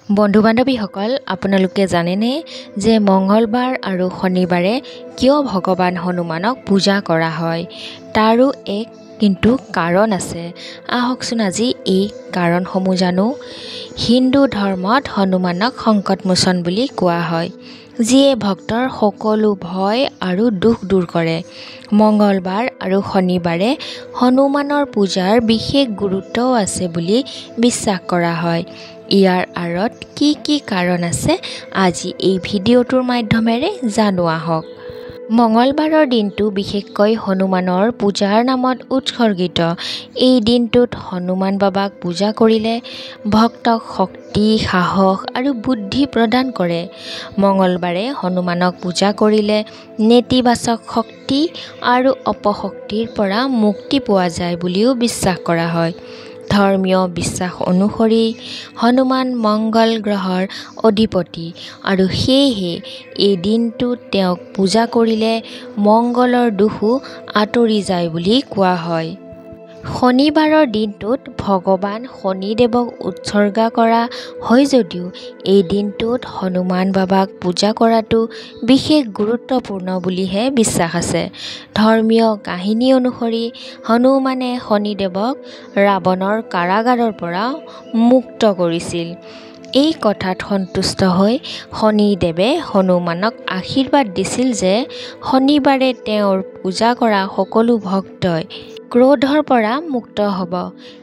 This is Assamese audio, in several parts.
বন্ধু বান্ধৱীসকল, আপোনালোকে জানেনে যে মঙ্গলবাৰ আৰু শনিবাৰে কিয় ভগৱান হনুমানক পূজা কৰা হয়? তাৰো এক কিন্তু কাৰণ আছে। আহকচোন আজি এই কাৰণসমূহ জানো। হিন্দু ধৰ্মত হনুমানক সংকটমোচন বুলি কোৱা হয়, যিয়ে ভক্তৰ সকলো ভয় আৰু দুখ দূৰ কৰে। মঙ্গলবাৰ আৰু শনিবাৰে হনুমানৰ পূজাৰ বিশেষ গুৰুত্বও আছে বুলি বিশ্বাস কৰা হয়। ইয়াৰ আঁৰত কি কাৰণ আছে আজি এই ভিডিঅ'টোৰ মাধ্যমেৰে জানো আহক। মঙ্গলবাৰৰ দিনটো বিশেষকৈ হনুমানৰ পূজাৰ নামত উৎসৰ্গিত। এই দিনটোত হনুমান বাবাক পূজা কৰিলে ভক্তক শক্তি, সাহস আৰু বুদ্ধি প্ৰদান কৰে। মঙ্গলবাৰে হনুমানক পূজা কৰিলে নেতিবাচক শক্তি আৰু অপশক্তিৰ পৰা মুক্তি পোৱা যায় বুলিও বিশ্বাস কৰা হয়। ধৰ্মীয় বিশ্বাস অনুসৰি হনুমান মংগল গ্ৰহৰ অধিপতি আৰু সেয়েহে এই দিনটোত তেওঁক পূজা কৰিলে মংগলৰ দোষো আঁতৰি যায় বুলি কোৱা হয়। শনিবাৰৰ দিনটোত ভগৱান শনিদেৱক উৎসৰ্গা কৰা হয় যদিও এই দিনটোত হনুমান বাবাক পূজা কৰাটো বিশেষ গুৰুত্বপূৰ্ণ বুলিহে বিশ্বাস আছে। ধৰ্মীয় কাহিনী অনুসৰি হনুমানে শনিদেৱক ৰাৱণৰ কাৰাগাৰৰ পৰা মুক্ত কৰিছিল। এই কথাত সন্তুষ্ট হৈ শনিদেৱে হনুমানক আশীৰ্বাদ দিছিল যে শনিবাৰে তেওঁৰ পূজা কৰা সকলো ভক্তই ক্ৰোধৰ পৰা মুক্ত হ'ব।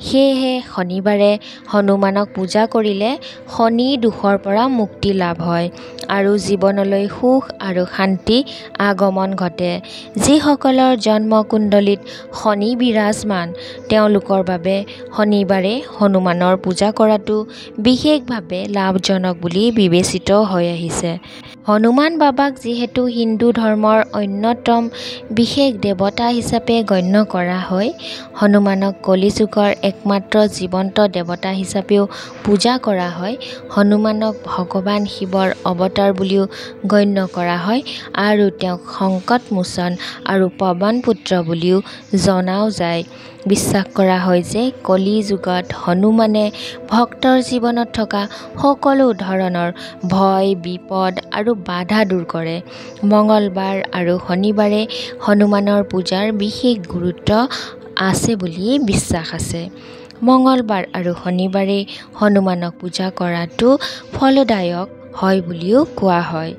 সেয়েহে শনিবাৰে হনুমানক পূজা কৰিলে শনি দোষৰ পৰা মুক্তি লাভ হয় আৰু জীৱনলৈ সুখ আৰু শান্তি আগমন ঘটে। যিসকলৰ জন্মকুণ্ডলীত শনি বিৰাজমান তেওঁলোকৰ বাবে শনিবাৰে হনুমানৰ পূজা কৰাটো বিশেষভাৱে লাভজনক বুলি বিবেচিত হৈ আহিছে। হনুমান বাবাক যিহেতু হিন্দু ধৰ্মৰ অন্যতম বিশেষ দেৱতা হিচাপে গণ্য কৰা হয়, হনুমানক কলি যুগৰ একমাত্ৰ জীৱন্ত দেৱতা হিচাপেও পূজা কৰা হয়। হনুমানক ভগৱান শিৱৰ অৱতাৰ বুলিও গণ্য কৰা হয় আৰু তেওঁক সংকটমোচন আৰু পৱন পুত্ৰ বুলিও জনাও যায়। বিশ্বাস কৰা হয় যে কলি যুগত হনুমানে ভক্তৰ জীৱনত থকা সকলো ধৰণৰ ভয়, বিপদ আৰু বাধা দূৰ কৰে। মঙ্গলবাৰ আৰু শনিবাৰে হনুমানৰ পূজাৰ বিশেষ গুৰুত্ব আছে বুলি বিশ্বাস আছে। মঙ্গলবাৰ আৰু শনিবাৰে হনুমানক পূজা কৰাটো ফলদায়ক হয় বুলিও কোৱা হয়।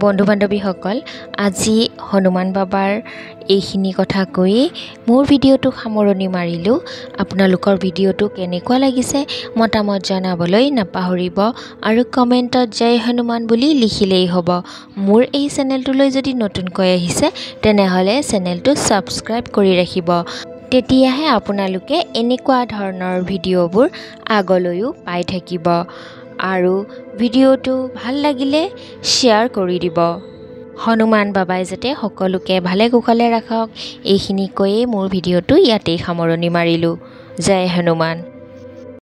বন্ধু বান্ধৱীসকল, আজি হনুমান বাবাৰ এইখিনি কথা কৈয়ে মোৰ ভিডিঅ'টো সামৰণি মাৰিলোঁ। আপোনালোকৰ ভিডিঅ'টো কেনেকুৱা লাগিছে মতামত জনাবলৈ নাপাহৰিব আৰু কমেণ্টত জয় হনুমান বুলি লিখিলেই হ'ব। মোৰ এই চেনেলটোলৈ যদি নতুনকৈ আহিছে তেনেহ'লে চেনেলটো ছাবস্ক্ৰাইব কৰি ৰাখিব। তেতিয়াহে আপোনালোকে এনেকুৱা ধৰণৰ ভিডিঅ'বোৰ আগলৈও পাই থাকিব। আৰু ভিডিঅ'টো ভাল লাগিলে শ্বেয়াৰ কৰি দিব। হনুমান বাবাই যাতে সকলোকে ভালে কুশলে ৰাখক, এইখিনি কৈয়ে মোৰ ভিডিঅ'টো ইয়াতেই সামৰণি মাৰিলোঁ। জয় হনুমান।